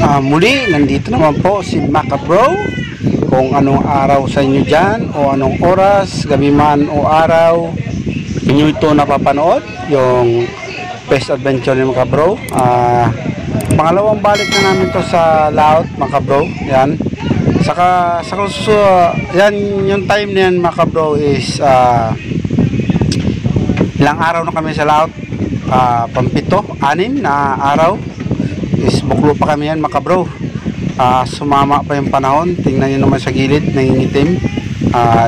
Muli, nandito naman po si Macabro. Kung anong araw sa inyo dyan, o anong oras, gabi man o araw, inyo ito napapanood, yung Best Adventure ni Macabro. Pangalawang balik na namin to sa layout, Macabro. Yan. Saka yan, yung time na yan, Macabro, is ilang araw na kami sa layout. Pampito, 6 na araw is buklo pa kami yan, Macabro. Sumama pa yung panahon. Tingnan nyo naman sa gilid, nangingitim.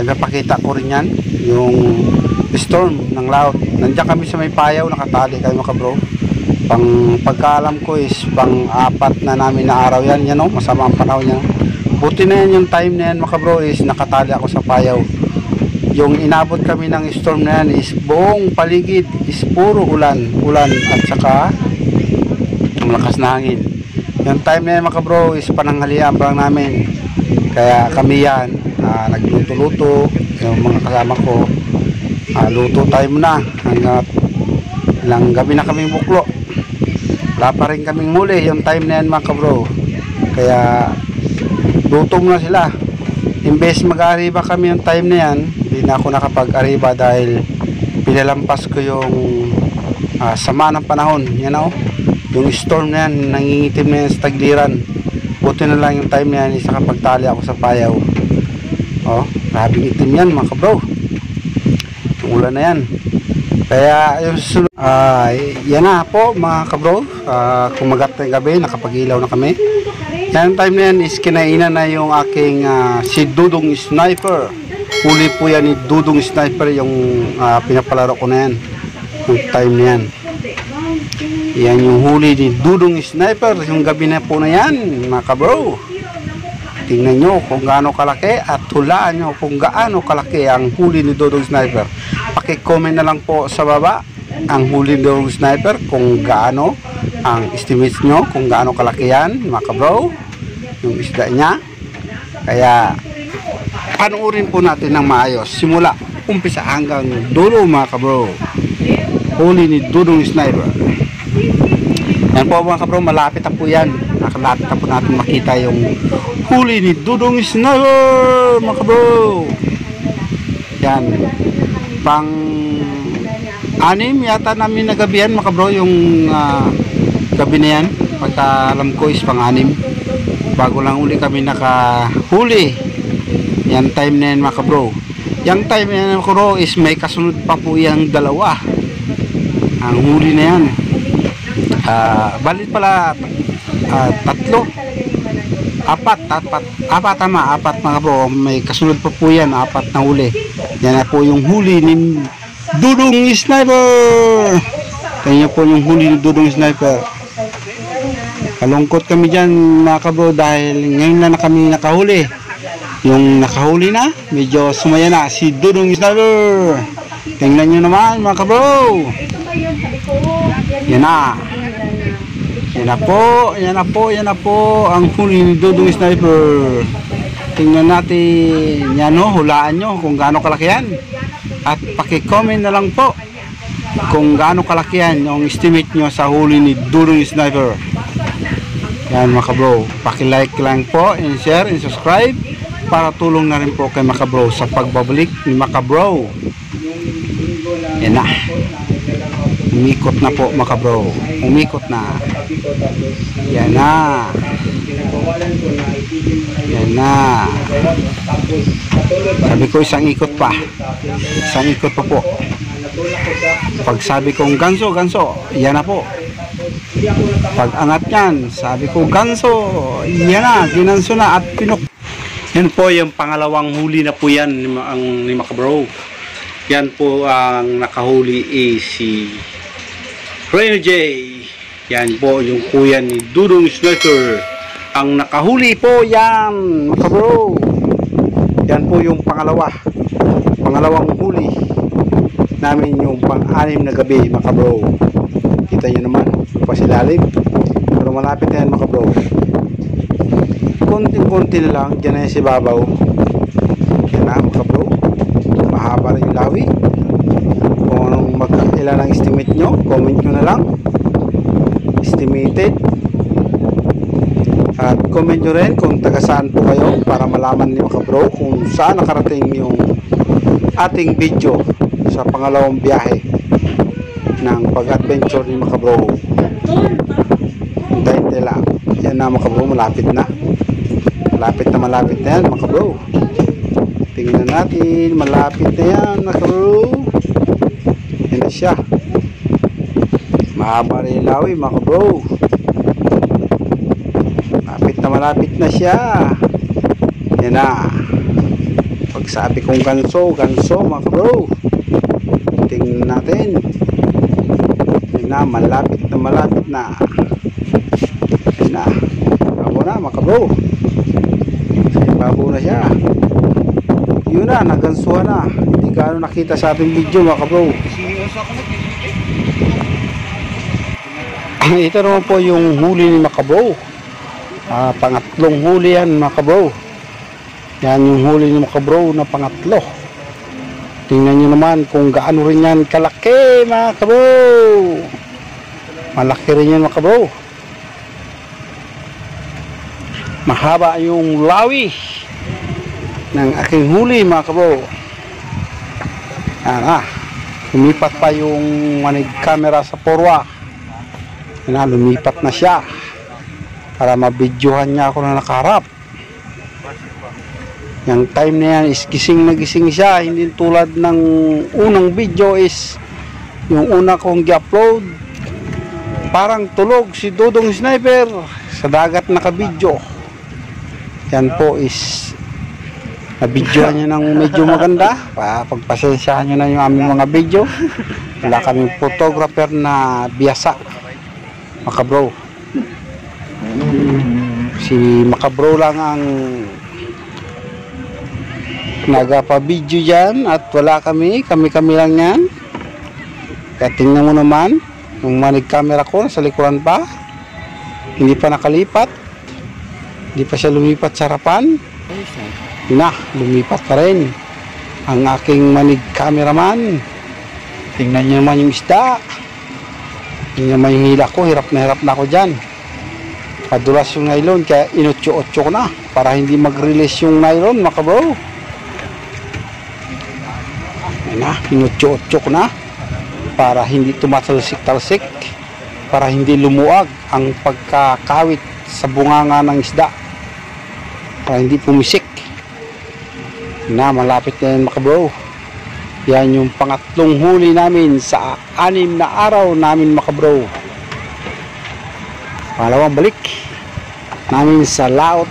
Napakita ko rin yan, yung storm ng laut. Nandiyan kami sa may payaw, nakatali kayo, Macabro. Pagkaalam ko is pang-4 na namin na araw yan. Yan o, masama ang panahon yan. Buti na yan, yung time na yan, Macabro, is nakatali ako sa payaw. Yung inabot kami ng storm na yan is buong paligid is puro ulan at saka malakas na hangin. Yung time na yan, Macabro, is pananghalian pa lang namin. Kaya kami yan, nagluto-luto, yung mga kasama ko, luto tayo muna hanggat ilang gabi na kaming buklo. Wala pa rin kaming muli yung time na yan, Macabro. Kaya luto muna sila. Imbes mag-ariba kami yung time na yan, hindi na ako nakapag-ariba dahil pinalampas ko yung sama ng panahon. Yan o, yung storm na yan, nangingitim na yan sa tagliran. Buti na lang yung time na yan, isa kapagtali ako sa payaw. O, grabing itim yan, Macabro. Yung ulan na yan. Kaya yung susunod, yan na po, mga kabro. Kumagat na yung gabi, nakapag-ilaw na kami. Yan time na yan is kinainan na yung aking si Dudong Sniper. Huli po yan ni Dudong Sniper, yung pinapalaro ko na yan, yung time na yan. Yan yung huli ni Dudong Sniper, yung gabi na po na yan, mga kabro. Tingnan nyo kung gaano kalaki at hulaan nyo kung gaano kalaki ang huli ni Dudong Sniper. Paki-comment na lang po sa baba ang huli ni Dudong Sniper, kung gaano ang estimates nyo, kung gaano kalaki yan, mga kabro, yung isda niya. Kaya panuorin po natin ng maayos simula umpisa hanggang dulo, mga kabro. Huli ni Dudong Sniper. Yan po, mga kabro, malapit na po yan. Nakalapit na po natin makita yung huli ni Dudong Sniper, mga kabro. Yan, pang-6 yata namin na gabihan, mga kabro, yung gabi na yan. Pagka alam ko is pang-6. Bago lang uli kami nakahuli. Yan time na yan, mga kabro. Yung time na yan, mga kabro, is may kasunod pa po yung 2 ang huli na yan. Balit pala 3, 4 tama, 4, mga kabro. May kasunod pa po yan, 4 na huli. Yan na po yung huli ni Dudong Sniper. Kanya po yung huli ni Dudong Sniper. Kalungkot kami dyan, mga kabro, dahil ngayon na kami nakahuli. Yung nakahuli na, medyo sumaya na si Dudong Sniper. Tingnan nyo naman, mga kabro. Yan na. Yan na po, yan na po, yan na po ang huli ni Dudong Sniper. Tingnan natin, yan o, hulaan nyo kung gaano kalaki yan. At paki-comment na lang po kung gaano kalaki yan yung estimate nyo sa huli ni Dudong Sniper. Yan, mga kabro, paki-like lang po, and share, and subscribe para tulong na rin po kay Macabro sa pagbabalik ni Macabro. Yan na. Umikot na po, Macabro. Umikot na. Yan na. Yan na. Sabi ko isang ikot pa. Isang ikot pa po. Pag sabi kong ganso, ganso, yan na po. Pag angat yan, sabi ko ganso, yan na, ginanso na at pinok. Yan po yung pangalawang huli na po yan ni Macabro. Yan po ang nakahuli si Reno J. Yan po yung kuya ni Dudong Sniper. Ang nakahuli po yan, Macabro. Yan po yung pangalawang huli namin, yung pang-6 na gabi, Macabro. Kita nyo naman, pasilalim. Pero malapit na yan, Macabro. Konting-konti na lang, dyan na yan si Babaw. Yan na, Macabro. Mahaba rin yung lawi. Kung anong ilan ang estimate nyo, comment nyo na lang. Estimated. comment nyo rin kung taga saan po kayo para malaman ni Makabro kung saan nakarating yung ating video sa pangalawang biyahe ng pag-adventure ni Makabro. Hintayin nila. Yan na Makabro, malapit na. Malapit na yan Makabro. Tingnan natin, malapit na yan Makabro. Yan na siya. Mahaba rin lawi Makabro. Malapit na siya. Yan na. Pag sabi kong ganso Makabro. Tingnan natin. Yan na, malapit na. Yan na. Babo na Makabro. Babo na siya. Yun na, nagansuhan na. Hindi gaano nakita sa ating video Makabro. Ito naman po yung huli ni Makabro. Pangatlong huli yan Makabro. Yan yung huli ni Makabro na pangatlo. Tingnan nyo naman kung gaano rin yan kalaki Makabro. Malaki rin yan Makabro. Mahaba yung lawi ng aking huli Makabro. Yan lumipat pa yung manig camera sa porwa. Yan lumipat na siya para mabidyohan niya ako na nakaharap. Yung time na yan is gising na gising siya. Hindi tulad ng unang video is yung una kong gi-upload parang tulog si Dodong Sniper sa dagat nakabidyo. Yan po is nabidyohan niya ng medyo maganda. Pagpasensyahan nyo na yung aming mga video. Wala kaming photographer na biyasa Makabro. Si Makabro lang ang nagpa-video dyan at wala kami lang yan. Kaya tingnan mo naman yung manig camera ko nasa likuran pa, hindi pa nakalipat, hindi pa siya lumipat sa harapan. Lumipat pa rin ang aking manig cameraman. Tingnan nyo naman yung isda. Tingnan naman yung hila ko, hirap na ako dyan. Padulas yung nylon kaya inutyo-utyo ko na para hindi mag-release yung nylon Makabro. Inutyo-utyo ko na para hindi tumatalsik-talsik, para hindi lumuag ang pagkakawit sa bunganga ng isda, para hindi pumisik. Malapit na yan Makabro. Yan yung pangatlong huli namin sa 6 na araw namin Makabro. Pangalawang balik namin sa laot.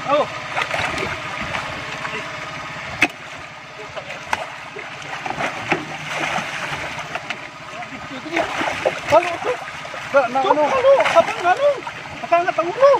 Oh. Halo, na ano? Halo, habang halo. Nakangat ang ulo.